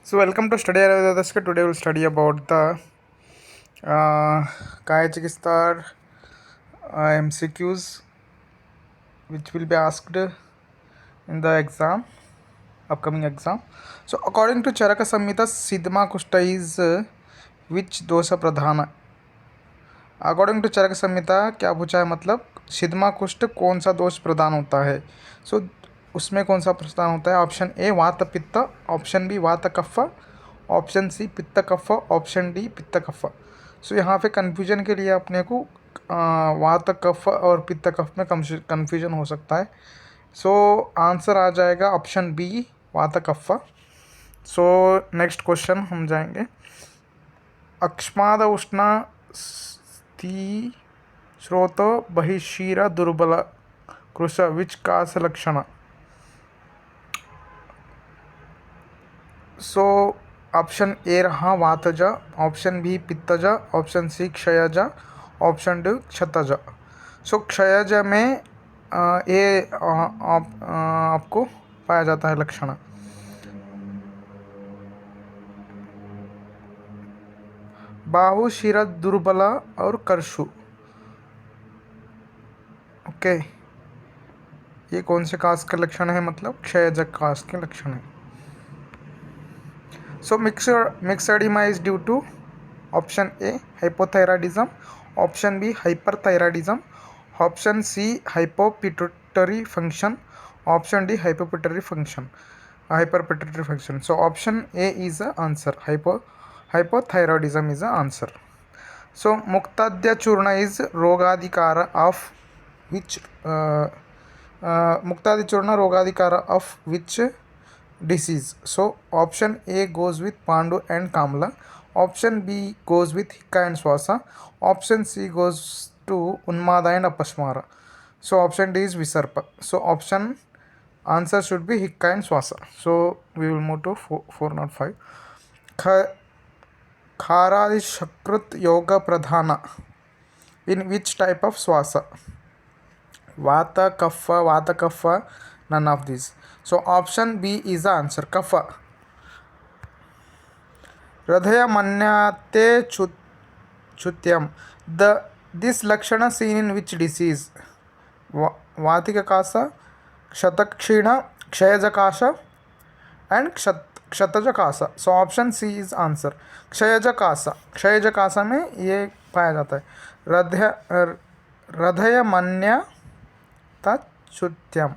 So welcome to Study Ayurveda. Today we'll study about the Kaya Chikistar MCQs which will be asked in the exam, upcoming exam. So according to Charaka Samhita, Siddhma Kushta is which dosha pradhana? According to Charaka Samhita क्या पूछा है, मतलब सिद्धमा कुष्ठ कौन सा दोष प्रदान होता है। सो उसमें कौन सा प्रदान होता है। ऑप्शन ए वात पित्त, ऑप्शन बी वात कफ, ऑप्शन सी पित्त कफ, ऑप्शन डी पित्त कफ। सो यहाँ पे कन्फ्यूजन के लिए अपने को वात कफ और पित्त कफ में कन्फ्यूजन हो सकता है। सो आंसर आ जाएगा ऑप्शन बी वात कफ। सो नेक्स्ट क्वेश्चन हम जाएंगे। अक्ष्माद उष्ण स्ती श्रोत बहिशीर दुर्बल कृश विच कास लक्षण। सो ऑप्शन ए रहा वातज, ऑप्शन बी पित्तज, ऑप्शन सी क्षयज, ऑप्शन डी क्षतज। सो क्षयज में ये आपको पाया जाता है लक्षण। बाहु शिर दुर्बल और कर्षु। ओके, ये कौन से कास के लक्षण है, मतलब क्षयजक कास के लक्षण है। So myxoedema is due to option A hypothyroidism, option B hyperthyroidism, option C hypopituitary function, option D hypopituitary function, hyperpituitary function. So option A is the answer, hypothyroidism is the answer. So Muktadya Churna is Rogadikara of which Muktadya Churna Rogadikara of which disease? So option A goes with Pandu and Kamla, option B goes with Hikka and Swasa, option C goes to Unmada and Apashmara. So option D is Visarpa. So option answer should be Hikka and Swasa. So we will move to 405. खारादि शकृत योग प्रधान in which type of श्वास? वात कफ, none of this. So option B is the answer, कफ। हृदय मन्याते चुत्यम, दिस लक्षण सीन इन विच डिसीज? वातिक काश, क्षतक्षीण, क्षयजकाश एंड क्षतजकासा। So option C is answer, क्षयजकासा। क्षयजकासा में ये पाया जाता है हृदय मन्य तच्युत्यम।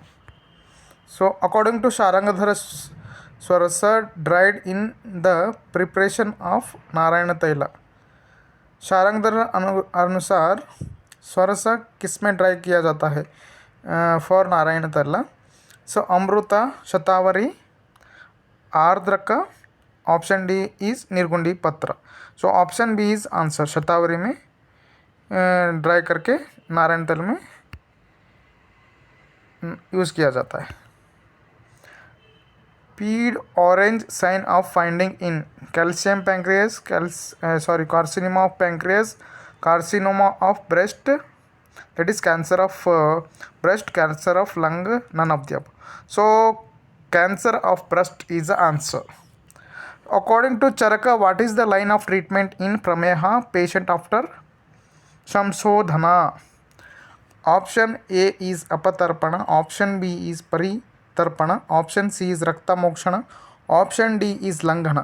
सो अकॉर्डिंग टू शारंगधर स्वरस dried in the preparation of नारायण तैल। शारंगधर अनुसार स्वरस किस में ड्राई किया जाता है फॉर नारायण तैल? सो अमृता, शतावरी, आर्द्रक, ऑप्शन डी इज निर्गुंडी पत्र। So option B is answer, शतावरी में ड्राई करके नारायण तेल में यूज़ किया जाता है। Peau d'orange sign of finding in calcium pancreas, carcinoma of pancreas, carcinoma of breast, that is cancer of breast, cancer of lung, none of the above. So cancer of breast is the answer. According to Charaka, what is the line of treatment in prameha patient after samshodhana? Option A is apatarpana, option B is paritarpana, option C is rakta mokshana, option D is langhana.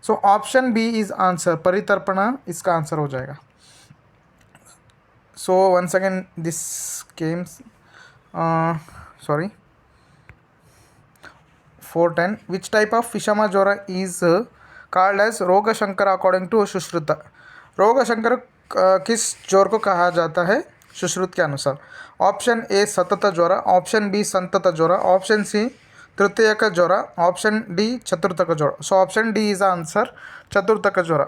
So option B is answer, paritarpana इसका answer हो जाएगा। So once again this came sorry 410. Which type of Vishama Jwara is called as Roga Shankara according to Sushruta? रोग शंकर किस ज्वर को कहा जाता है सुश्रुत के अनुसार? ऑप्शन ए सतत ज्वर, ऑप्शन बी संतत ज्वर, ऑप्शन सी तृतीयक ज्वर, ऑप्शन डी चतुर्थक ज्वर। So option D is answer, चतुर्थक ज्वर।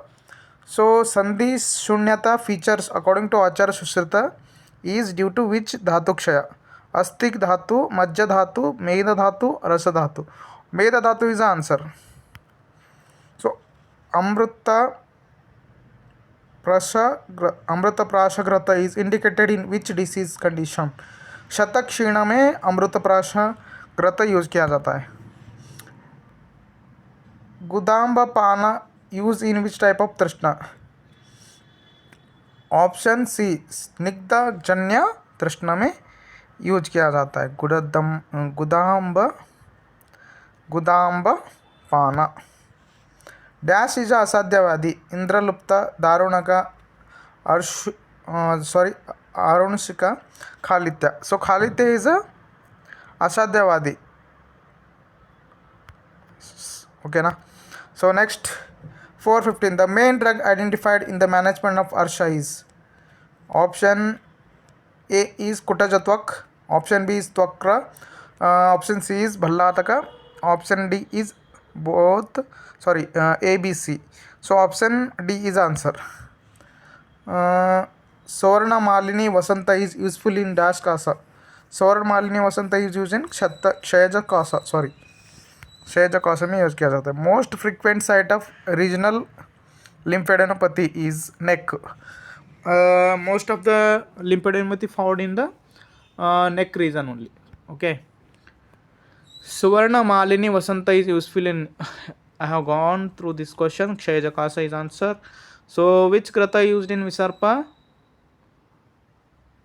सो संधि शून्यता फीचर्स अकॉर्डिंग टू आचार्य Sushruta is due to which धातु क्षय? अस्थिक धातु, मज्ज धातु, मेद धातु, रस धातु। मेद धातु इज आंसर। सो अमृत प्राशग्रत is indicated in which disease condition? शतक्षीण में अमृत प्राशग्रत यूज किया जाता है। गुदाम्बपाना use in which type of तृष्णा? ऑप्शन सी स्निग्ध जन्य तृष्णा में यूज किया जाता है गुदाम्ब गुदाम्ब पाना। डैश इज असाध्यवादी इंद्रलुप्त दारुणक अरुणशिक खालित्य। सो खालित्य is असाध्यवादी, okay na? So next 415, the main drug identified in the management of Arsha is? Option A is Kutajatwak, option B is Twakra, option C is Bhallataka, option D is both, A, B, C. So option D is answer. Savarna Malini Vasanta is useful in dash kasa. Savarna Malini Vasanta is used in Kshayaja kasa, क्षयज कौश में use किया जाता है। Most frequent site of regional lymphadenopathy is neck. Most of the lymphadenopathy found in the neck region only. Okay. Suvarna Malini Vasanta is useful in I have gone through this question. Kshayaja Kasa is answer. So which krata used in Visarpa?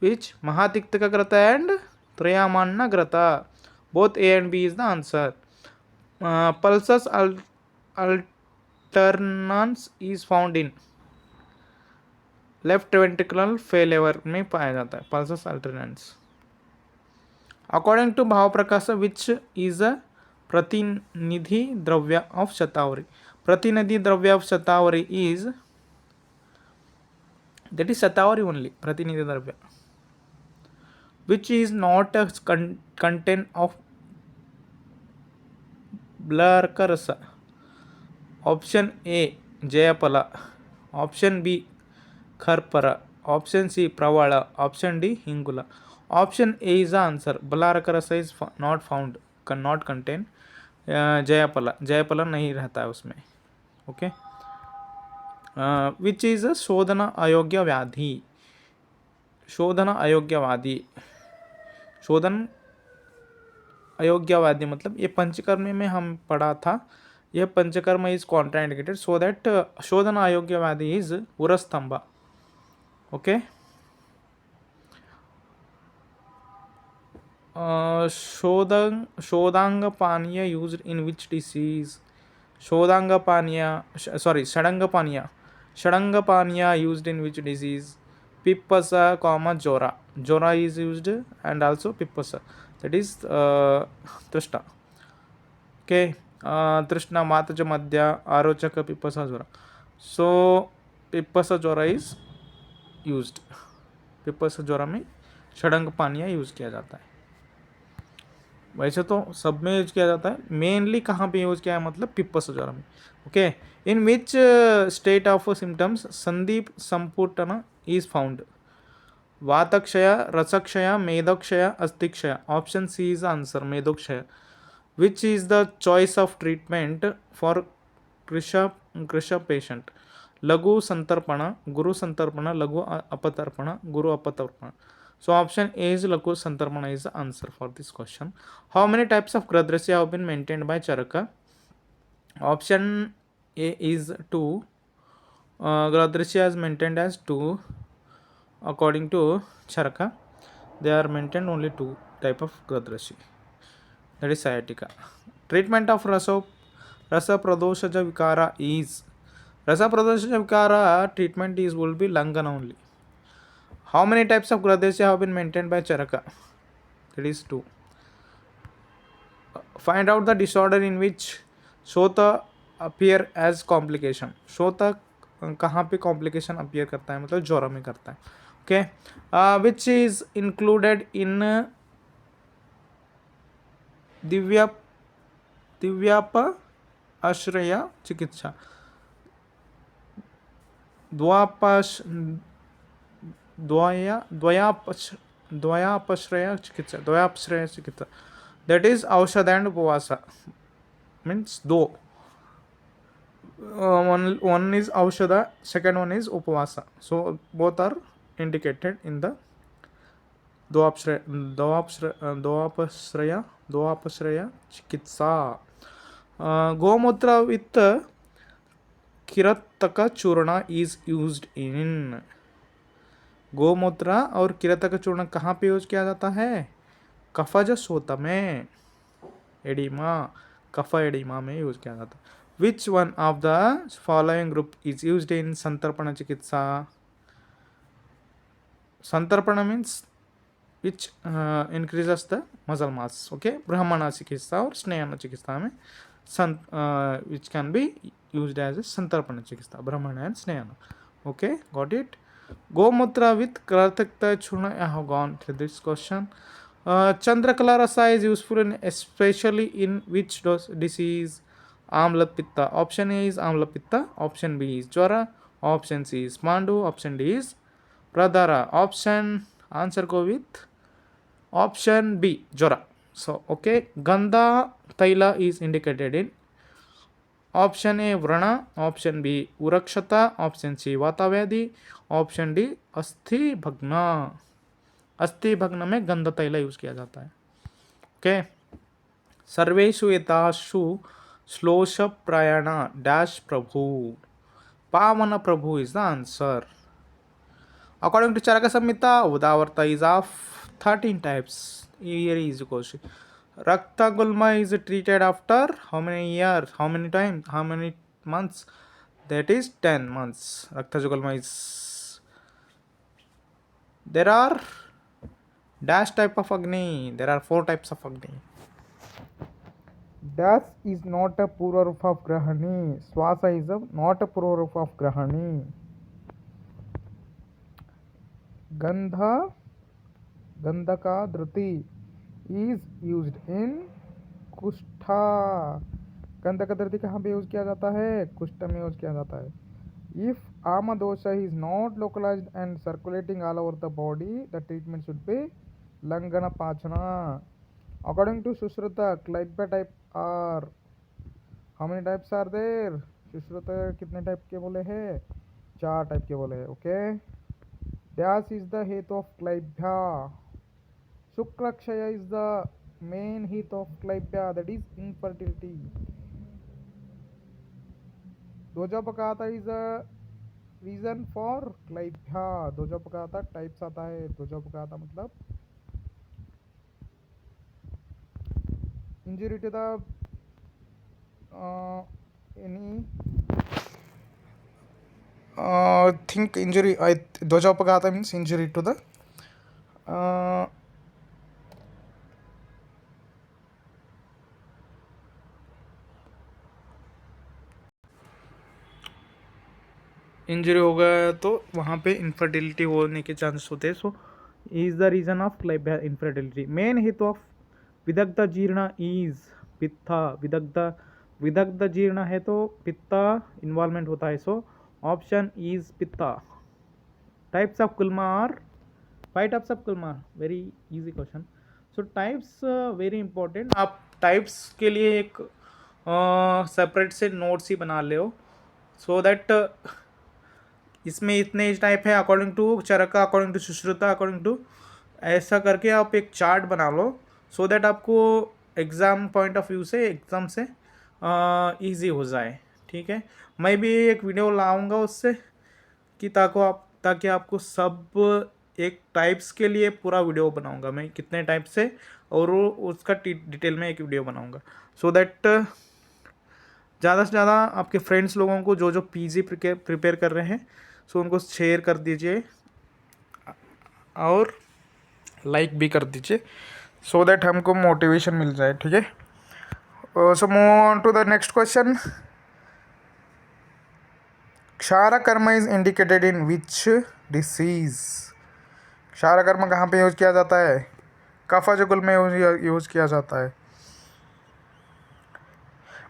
Which? Mahatiktaka krata and Trayamanna krata. Both A and B is the answer. Pulsus alternans is found in left ventricular failure में पाया जाता है pulses अल्टरनेंस। According to भाव प्रकाश which is a प्रतिनिधि द्रव्य of शतावरी? प्रतिनिधि द्रव्य ऑफ शतावरी इज that is शतावरी ओनली, प्रतिनिधि द्रव्य। Which is not a content of ब्लर्क रस? ऑप्शन ए जयफल, ऑप्शन बी खर्पर, ऑप्शन सी प्रवाल, ऑप्शन डी हिंगुल। Option A is the answer. बलारक रस is not found, not contain. जयफल, जयफल नहीं रहता है उसमें। ओके। विच इज अ शोधन अयोग्य व्याधि? शोधन अयोग्यवादी, शोधन अयोग्यवादी मतलब ये पंचकर्म में हम पढ़ा था, यह पंचकर्म इज कॉन्ट्राइंडिकेटेड, सो दैट शोधन अयोग्यवादी इज उरस्तंभ। ओके। शोधांग पानीय यूज्ड इन विच डिसीज? शोधांग पानीय षडंग पानीय, षडंग पानीय यूज्ड इन विच डिसीज? पिप्पसा कॉमा जोरा, जोरा is used and also pippasa, that is trishna. Okay. Trishna mataja madhya arochaka pippasa jora, so pippasa jora is used। पिप्पसा जोरा में षडंग पानीय यूज किया जाता है। वैसे तो सब में यूज किया जाता है, मेनली कहाँ पे यूज किया है मतलब पिप्पसा जोरा में। Okay. In which state of symptoms संदीप संपुटन is found? वातक्षय, रसक्षय, मेदोक्षय, अस्थिक्षय। ऑप्शन सी इज आंसर, मेदोक्षय। Which is the choice of treatment for कृष पेशेंट? लघु संतर्पण, गुरु संतर्पण, लघु अपतर्पण, गुरु अपतर्पण। सो ऑप्शन ए इज लघु संतर्पण is the answer for this question. How many types of ग्रदृश्य have been mentioned by Charaka? Option A is 2। Gradrisya is maintained as 2 according to Charaka. They are maintained only 2 type of Gradrisya, that is sciatica. Treatment of rasa pradoshaja vikara is? Rasa pradoshaja vikara treatment is will be Langana only. How many types of Gradrisya have been maintained by Charaka? That is 2. Find out the disorder in which Shota appear as complication. Shota कहाँ पे complication appear करता है मतलब ज्वर में करता है। Okay. Which is included in दिव्याप आश्रय चिकित्सा? द्वयापश्रय चिकित्सा, दैट इज औषध एंड उपवास, मीन्स दो। one is aushadha, second one is upavasa, so both are indicated in the dvapashraya chikitsa. गोमूत्र विथ किरतक चूर्ण इज यूज्ड इन। गोमूत्र और किरतक चूर्ण कहाँ पे यूज किया जाता है? कफज शोथ में, एडिमा, कफ एडिमा में यूज किया जाता है। Which one of the following group is used in संतर्पण चिकित्सा? संतर्पण means which increases the muscle mass. Okay, brahmana चिकित्सा और स्नेहन चिकित्सा में which can be used as a santarpana चिकित्सा, brahmana and snehana. Okay, got it. Gomutra with kratakta churna. I have gone through this question. Chandrakala rasa is useful in especially in which disease? Amla pitta. Option A is amla pitta, option B is jwara, option C is mandu, option D is pradara. Option answer go with option B, jwara. So okay, gandha taila is indicated in option A vrana, option B urakshata, option C वाताव्याधि, option D अस्थि भग्न। अस्थि भग्न में गंध तैला use किया जाता है। Okay, सर्वेषु एतासु श्लोष प्रयाण dash प्रभु, पावन प्रभु is the answer. According to Charaka Samhita, उदावर्त is of 13 types. Here is the question. Rakta Gulma is treated after how many years? How many times? How many months? That is 10 months. Rakta Gulma is. There are dash type of Agni. There are 4 types of Agni. Dash is not a pura रूप of Grahani. Swasa is not a pura रूप of Grahani. Gandha गंधका धृति is used in कुष्ठा। गंधका धृति कहाँ पे यूज किया जाता है? कुष्ठ में यूज किया जाता है। इफ आम दोषा is not localised and circulating all over the body, the treatment should be लंगना पाचना। अकॉर्डिंग टू सुश्रुता, क्लाइब्या type are how many types are there? Sushruta कितने टाइप के बोले हैं? 4 टाइप के बोले हैं। ओके, डैश इज द हेतु of क्लाइब्या। Shukrakshay is the main heat of Claibia, that is infertility. Dojapakata is a reason for Claibia. Dojapakata types आता है। Dojapakata मतलब injury to the any think injury. Dojapakata means injury to the injury हो गया तो वहाँ पे infertility होने के चांसेस होते हैं। So is the reason of क्लाइब्या इनफर्टिलिटी। मेन हेतु ऑफ विदग्ध जीर्ण इज पित्ता। विदग्ध जीर्ण है तो पित्ता इन्वॉल्वमेंट होता है। सो ऑप्शन इज पित्ता। टाइप्स ऑफ कुल्मा आर 5 टाइप्स ऑफ कुल्मा। Very easy question. So types very important. आप टाइप्स के लिए एक सेपरेट से नोट्स ही बना ले हो, सो दैट इसमें इतने टाइप है according to Charaka, according to Sushruta, according to ऐसा करके आप एक चार्ट बना लो, सो दैट आपको एग्ज़ाम पॉइंट ऑफ व्यू से एग्ज़ाम से इजी हो जाए। ठीक है, मैं भी एक वीडियो लाऊंगा उससे कि ताकि आपको सब एक टाइप्स के लिए पूरा वीडियो बनाऊंगा मैं, कितने टाइप से, और उसका डिटेल में एक वीडियो बनाऊंगा, सो दैट ज़्यादा से ज़्यादा आपके फ्रेंड्स लोगों को जो पीजी प्रिपेयर कर रहे हैं, सो उनको शेयर कर दीजिए और लाइक भी कर दीजिए, सो दैट हमको मोटिवेशन मिल जाए। ठीक है, so move on to the next question. क्षारकर्म is indicated in which disease? क्षारकर्म कहाँ पे यूज किया जाता है? कफजकुल में यूज किया जाता है।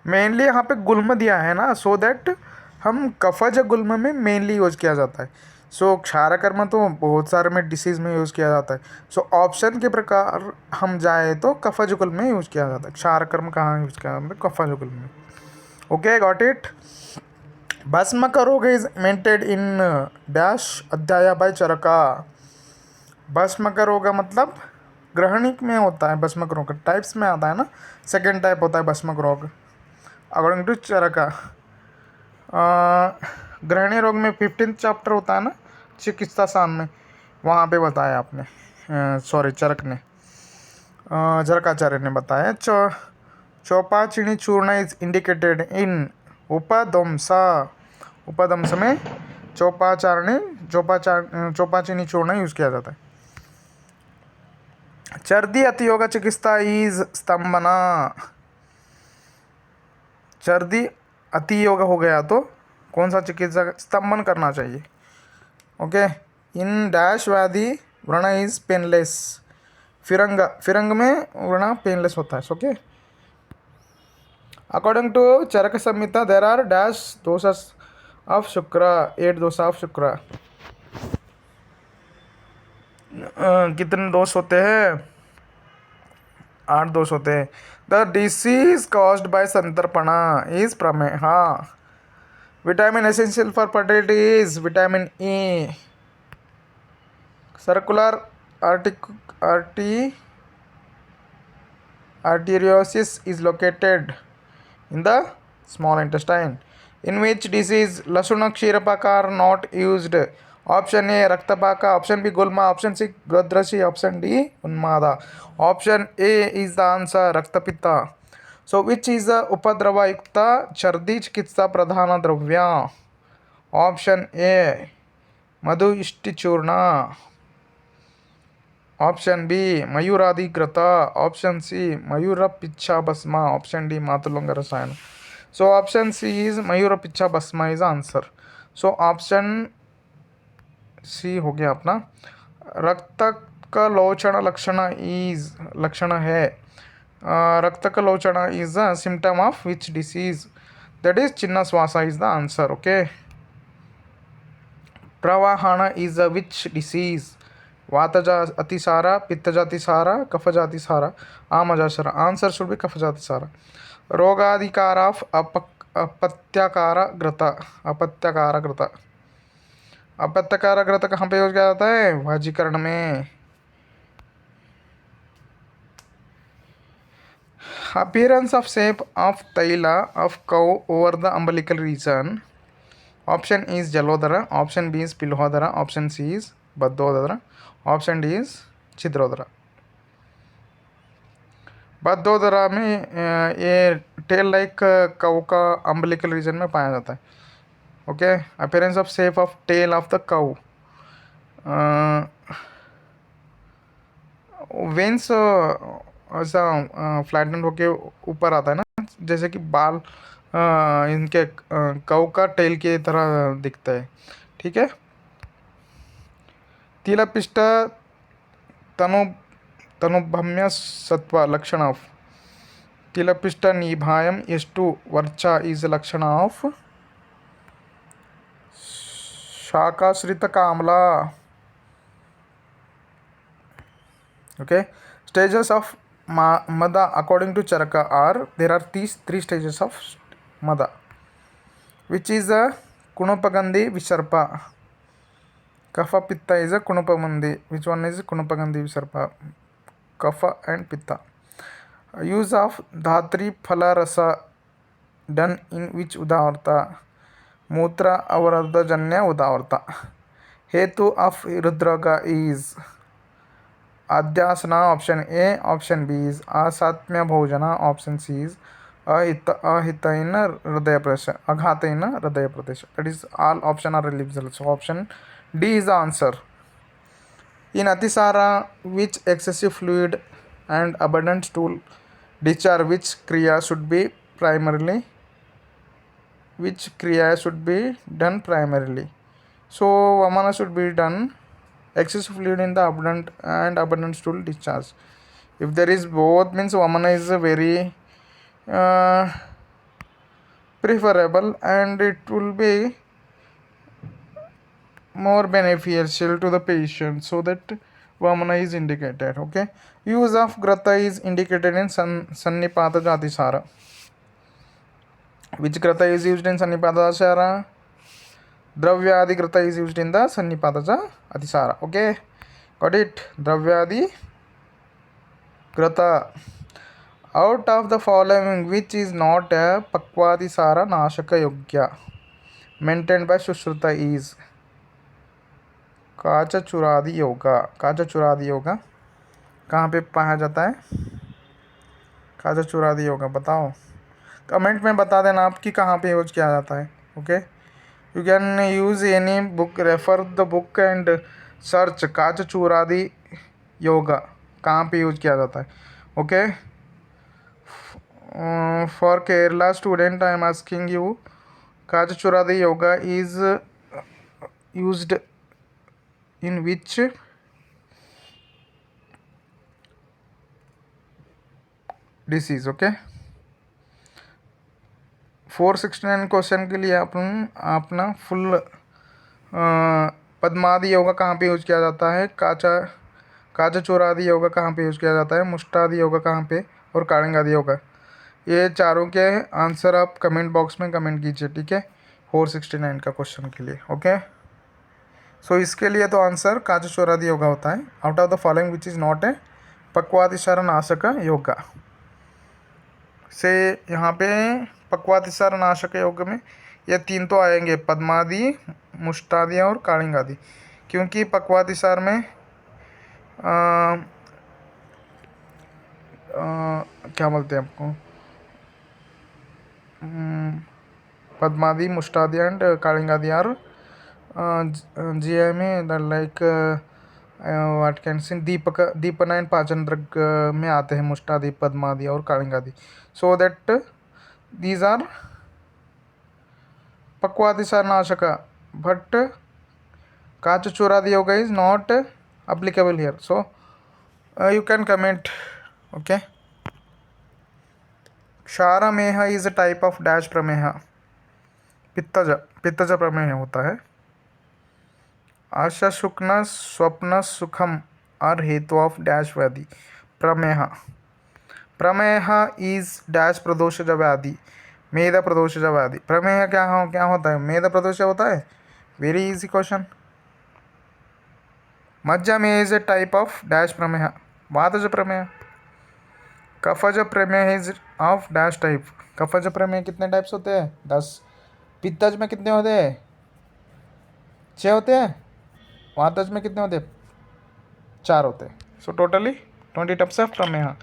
मेनली यहाँ पे गुल्म दिया है ना, सो दैट हम कफज गुल्म में मेनली यूज किया जाता है। सो क्षारकर्म तो बहुत सारे में डिसीज़ में यूज़ किया जाता है। सो ऑप्शन के प्रकार हम जाए तो कफज गुल्म में यूज किया जाता है। क्षारकर्म कहाँ यूज किया जाता है? कफज गुल्म में। Okay, got it. भस्मक रोग इज मेंटेड इन डैश अध्याय बाय चरका। भस्मक रोग मतलब ग्रहणिक में होता है। भस्मक रोग टाइप्स में आता है ना, सेकेंड टाइप होता है भस्मक रोग। अकॉर्डिंग टू चरका। ग्रहणी रोग में 15th चैप्टर होता है ना चिकित्सा सान में, वहाँ पे बताया आपने, सॉरी चरक ने, चरकाचार्य ने बताया। चौपाचिनी चूर्ण इज इंडिकेटेड इन उपदंसा। उपदंस में चौपाचिनी चूर्ण यूज किया जाता है। चर्दी अतियोग चिकित्सा इज स्तंभना। चर्दी अतियोग हो गया तो कौन सा चिकित्सा स्तंभन करना चाहिए। ओके। इन डैश व्याधि व्रण इज पेनलेस। फिरंग में व्रण पेनलेस होता है। Okay. According to Charaka Samhita there are dash दोषस ऑफ शुक्र, 8 दोष ऑफ शुक्र। कितने दोष होते हैं, 8 दोष होते हैं। द डिसीज कॉज्ड बाय संतर्पणा इज प्रमेह। Vitamin essential for fertility is vitamin E. Circular arteriosis is located in the small intestine. In which disease Lasuna Kshirapaka are not used? Option A Raktapaka, option B Gulma, option C Godrashi, option D Unmada. Option A is the answer, Raktapitta. So which is the Upadrava Yukta Chardi Chikitsa Pradhana Dravya? Option A Madhu Ishti Churna. Option B Mayuradigrata. Option C Mayura Picha Basma. Option D Matulanga Rasayana. So option C is Mayura Picha Basma is answer. So option C हो गया अपना। रक्त का लोचन लक्षण है। रक्त का लोचन is a symptom of which disease? That is Chinna Swasa is the answer. Okay. Pravahana is a which disease? वातजा अतिसारा, पित्तजा अतिसारा, कफजा अतिसारा, आमजासरा. आंसर शुड बी कफजा अतिसारा. रोगाधिकार ऑफ अपत्याकारग्रता. अपत्याकारग्रता. अपत्याकारग्रता कहाँ पे यूज किया जाता है, वाजीकरण में. अपीयरेंस ऑफ शेप ऑफ तैला ऑफ कौ over the umbilical region. Option is जलोदरा, ऑप्शन बी इज पिल्होदरा, ऑप्शन सी इज बद्धोदरा, ऑप्शन डी इज छिद्रोदरा. बद्धोदरा में ये टेल लाइक कौ का अम्बलिकल रीजन में पाया जाता है. Okay. Appearance of shape of tail of the cow. Veins ऐसा फ्लैटन होके ऊपर आता है ना, जैसे कि बाल इनके कौ का टेल की तरह दिखता है. ठीक है. तिलपिष्ट तनुभम्य सत्व लक्षण ऑफ. तिलपिष्ट निभायम ಎಷ್ಟು वर्चा is लक्षण ऑफ शाकाश्रित कामला. Okay. Stages of mada according to Charaka are, there are these 3 stages of mada, which is a Kunupagandhi Visarpa. Kapha Pitta is a Kunupamandi. Which one is Kunupagandhi Visarpa? Kapha and Pitta. Use of Dhatri Phala Rasa done in which Udavarta? Mutra Avaradha Janya Udavarta. Hetu of Rudraga is Adhyasana. Option A. Option B is Asatmya Bhojana. Option C is Ahitaina Hridaya Pradesha. Aghataina Hridaya Pradesha. That is all option are eligible. So option D is the answer. In Atisara, which excessive fluid and abundant stool discharge, which kriya should be done primarily? So Vamana should be done. Excessive fluid in the abundant stool discharge. If there is both, means Vamana is very preferable, and it will be more beneficial to the patient, so that Vamana is indicated. Okay. Use of Grata is indicated in Sannipata Jatisara. Which Grata is used in Sannipata Jatisara? Dravyadi Grata is used in the Sannipata Jatisara. Okay. Got it? Dravyadi Grata. Out of the following, which is not a Pakwadisara Nashaka Yogya maintained by Sushruta is काचा चुरादी योगा. काचा चुरादी योगा कहाँ पे पाया जाता है? काचा चुरादी योगा बताओ, कमेंट में बता देना आप कि कहाँ पे यूज किया जाता है. Okay, you can use any book, refer the book and search काचा चुरादी योगा कहाँ पे यूज किया जाता है. Okay, for Kerala student I am asking you, काचा चुरादी योगा is used in which disease. ओके, 469 क्वेश्चन के लिए अपन अपना फुल पद्मादि योगा कहाँ पे यूज किया जाता है, काचा चोरादि योगा कहाँ पे यूज किया जाता है, मुष्टादि योगा कहाँ पे, और कालिंगादि योगा. ये चारों के आंसर आप कमेंट बॉक्स में कमेंट कीजिए. ठीक है, 469 का क्वेश्चन के लिए. ओके, सो इसके लिए तो आंसर काचा चोरादि योगा होता है. Out of the following which is not a पक्वातिसार नाशक योगा से यहाँ पे पक्वातिसार नाशक योग में ये तीन तो आएंगे, पद्मादि, मुष्टादि और कालिंगादि. क्योंकि पक्वातिसार में क्या बोलते हैं आपको, पद्मादि, मुष्टादि एंड कालिंगादि आर GI में लाइक वाट कैन सी दीपना एंड पाचन द्रग में आते हैं मुष्टादि, पद्मादि और कालिंगादि. सो दैट दीज आर पक्वातिसार नाशक, बट काचा चोरादि योगा is not applicable here. So you can comment. Okay, क्षारमेह is a type of dash प्रमेह. पित्तज प्रमेह होता है. आशा शुक्न स्वप्न सुखम आर हेतु ऑफ डैश व्याधि प्रमेह. प्रमेह इज डैश प्रदोषज व्याधि, मेद प्रदोषज व्याधि. प्रमेह क्या होता है? मेद प्रदोष होता है. Very easy question. मज्जा में is a type of dash प्रमेह, वातज प्रमेह. कफज प्रमेह इज ऑफ डैश टाइप. कफज प्रमेह कितने टाइप्स होते हैं? 10. पित्तज में कितने होते हैं? 6 होते हैं. वातज में कितने होते हैं? 4 होते हैं. सो टोटली 20 टाइप्स ऑफ प्रमेह.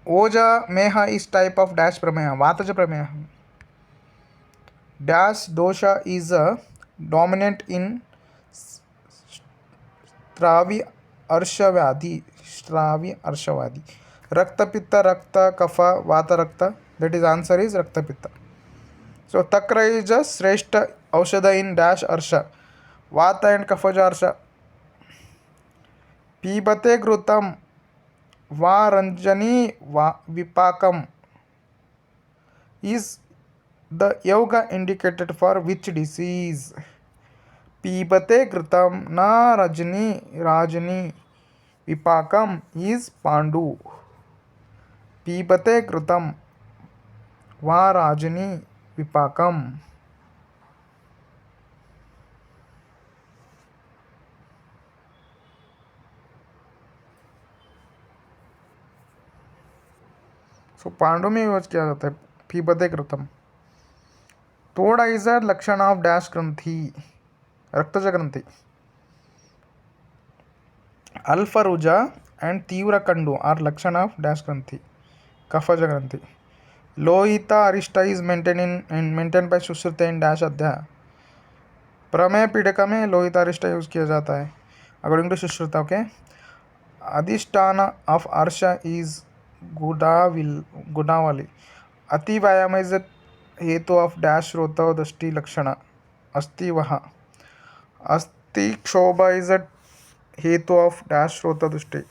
ओजा मेह इज टाइप ऑफ डैश प्रमेह, वातज प्रमेह. डैश दोषा इज डोमिनेंट इन स्रावी अर्शव्याधि. रक्तपित्त, रक्त कफ, वात रक्त. दैट इज आंसर इज रक्तपित्त. सो तक्र इज अ श्रेष्ठ औषध इन डैश अर्श, वात एंड कफज अर्श. पीबते घृतम वा रंजनी वा विपाकम इज द योगा इंडिकेटेड फॉर विच डिसीज. पीबते घृतम न राजनी विपाकम इज पांडु. पीबते घृतम वा राजनी विपाकम. सो पांडु में यूज किया जाता है पीबते घृतम. तोड़ा इज अ लक्षण ऑफ डैश ग्रंथि, रक्तज ग्रंथि. अल्फरुजा एंड तीव्र कंडु आर लक्षण ऑफ डैश ग्रंथि, कफज ग्रंथि. लोहिता अरिष्टा is maintain by Sushruta in dash अध्याय. प्रमेय पीड़िका में लोहिता अरिष्टा यूज किया जाता है अकॉर्डिंग टू सुश्रुत. ओके, अधिष्ठान ऑफ अर्श इज गुणावली. अति व्यायाम इज हेतु ऑफ डैश श्रोत दृष्टि लक्षण. अस्ति वह. अस्ति क्षोभ इज हेतु ऑफ डैश श्रोत दृष्टि.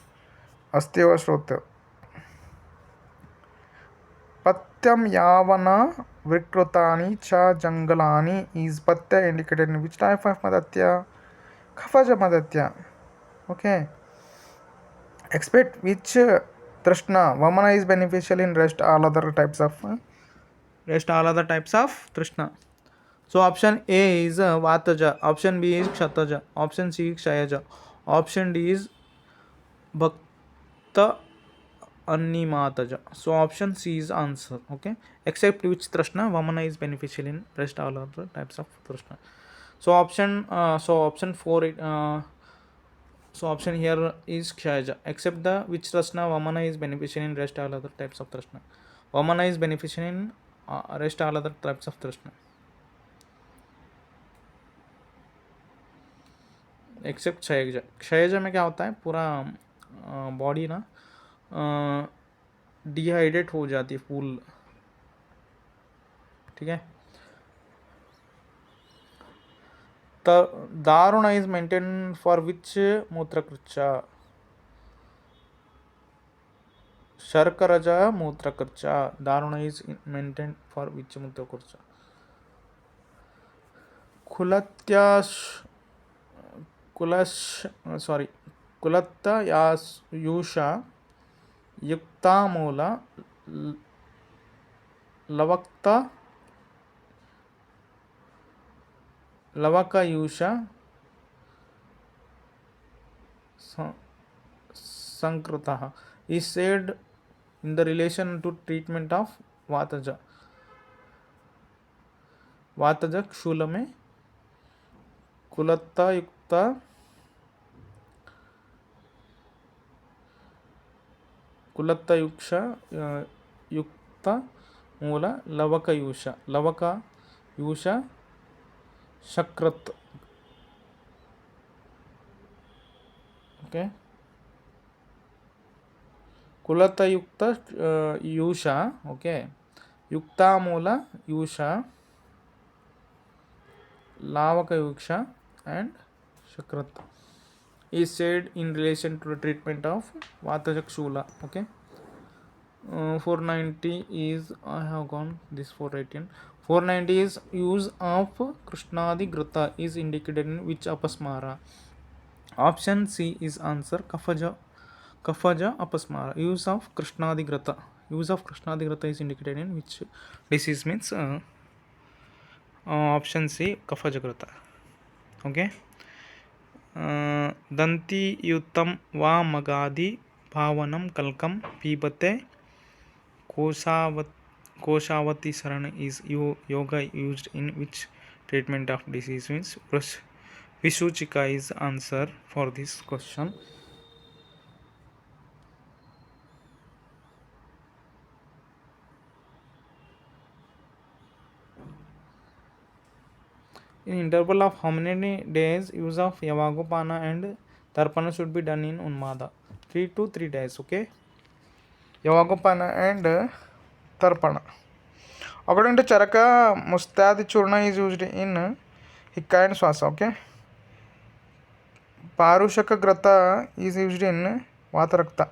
अस्ति व श्रोत. पत्यम यावन विकृतानि च जंगलानि इज पत्य indicated in which type of मदत्या? कफज मदत्या. ओके, एक्सपेक्ट विच तृष्णा वमन is beneficial in rest all other types of तृष्णा. So option A is Vataja, option B is Kshataja, option C is Kshayaja, option D is Bhakta Animataja. So option C is answer. Okay. Except which trashna Vamana is beneficial in rest all other types of trashna. So option 4 so option here is Kshaja. Except the which trashna Vamana is beneficial in rest all other types of trashna. Vamana is beneficial in rest all other types of trashna. Except क्षयज। क्षयज में क्या होता है, पूरा body ना dehydrate हो जाती है फुल, ठीक है। दारुण इज मेंटेन फॉर विच मूत्रकृच्छ, शर्करज मूत्रकृच्छ, दारुण इज मेंटेन फॉर विच मूत्रकृच्छ, कुलत्याश कुलश सॉरी कुलत्तयायुष युक्तामूल लवक्त लवकयुष संकृतः is said in the relation to treatment of वातज। वातज क्षूल में कुलत्ता युक्त कुलत्तयुक्ष युक्त मूल लवकयुष लवकयुष शक्रत। ओके, कुलतयुक्त यूष, ओके, युक्तामूल यूष लावकयुक्ष and शक्रत is said in relation to the treatment of Vatajak-shula. Okay. 490 is, I have gone this 418. 490 is use of Krishnadi Grata is indicated in which apasmara? Option C is answer. Kafaja apasmara. Use of Krishnadi Grata. Use of Krishnadi Grata is indicated in which disease means option C Kafaja Grata. Okay. दंतियुक्तं वा मगादि भावनं कल्कं पीबते कोशावती शरण is yoga used in which treatment of disease means Visuchika is answer for this question. In interval of how many days use of Yavagopana and Tarpana should be done in Unmada? 3 to 3 days. Okay. Yavagopana and Tarpana. According to Charaka, Mustadi Churna is used in Hikka and Swasa. Okay. Parushaka Grata is used in Vatarakta.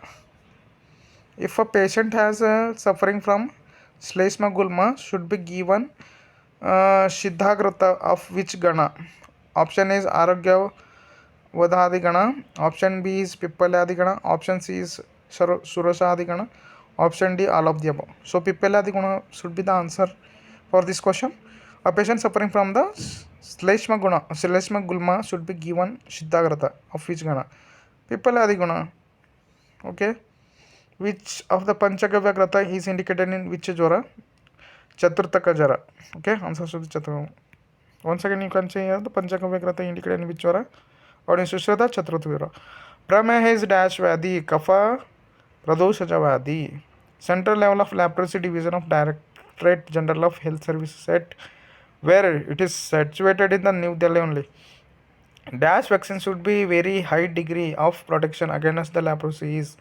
If a patient has suffering from Shleshma Gulma, should be given Siddhagrata of which Gana? Option is Aragya Vadhadi Gana. Option B is Pippaladi Gana. Option C is Surasadi Gana. Option D all of the above. So Pippaladi Gana should be the answer for this question. A patient suffering from the Shleshma Gulma should be given Siddhagrata of which Gana? Pippaladi Gana. Okay. Which of the Panchagavya Grata is indicated in which Jwara? Chaturtaka Jara. Okay, answer should be Chaturtaka. Once again, you can say here the Panchagavya Grata indicated in which Jara? Or in Sushrata Chaturtaka. Prameha is dash Vadi, Kapha Pradoshaja Vadi. Central level of leprosy division of Directorate General of Health Services at where it is situated in the New Delhi only. Dash vaccine should be very high degree of protection against the leprosy. Is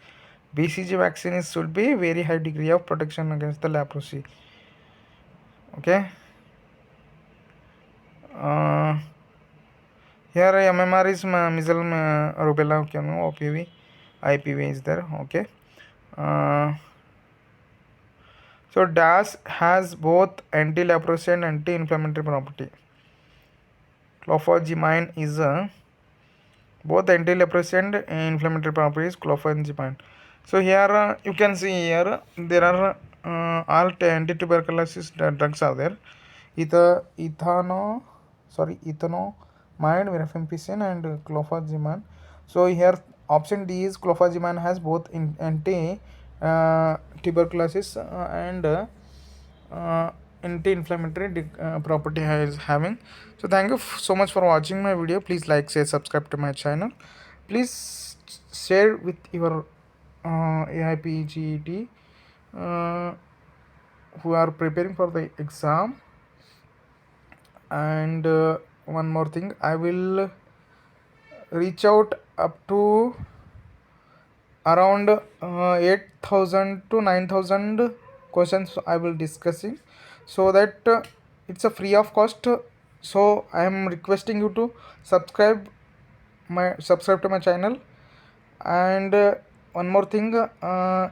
BCG vaccine should be very high degree of protection against the leprosy. Okay. Here MMR is measles, rubella, okay, no, OPV, IPV is there. Okay. So DAS has both anti-leprosy and anti-inflammatory property. Clofazimine is both anti-leprosy and inflammatory properties. Clofazimine. So here you can see here there are all anti-tuberculosis drugs are there. Ethanolamine, rifampicin and clofazimine. So here option D is clofazimine has both anti tuberculosis and anti-inflammatory property is having. So thank you so much for watching my video. Please like, share, subscribe to my channel. Please share with your AIPGET who are preparing for the exam. And one more thing, I will reach out up to around 8,000 to 9,000 questions I will discussing, so that it's a free of cost. So I am requesting you to subscribe to my channel. And one more thing,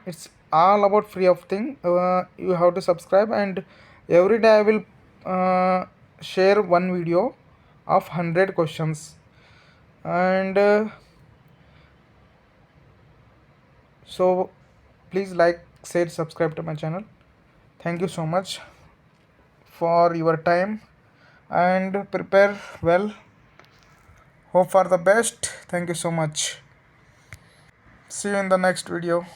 it's all about free of thing. You have to subscribe, and every day I will share one video of 100 questions. And so please like, share, subscribe to my channel. Thank you so much for your time, and prepare well. Hope for the best. Thank you so much. See you in the next video.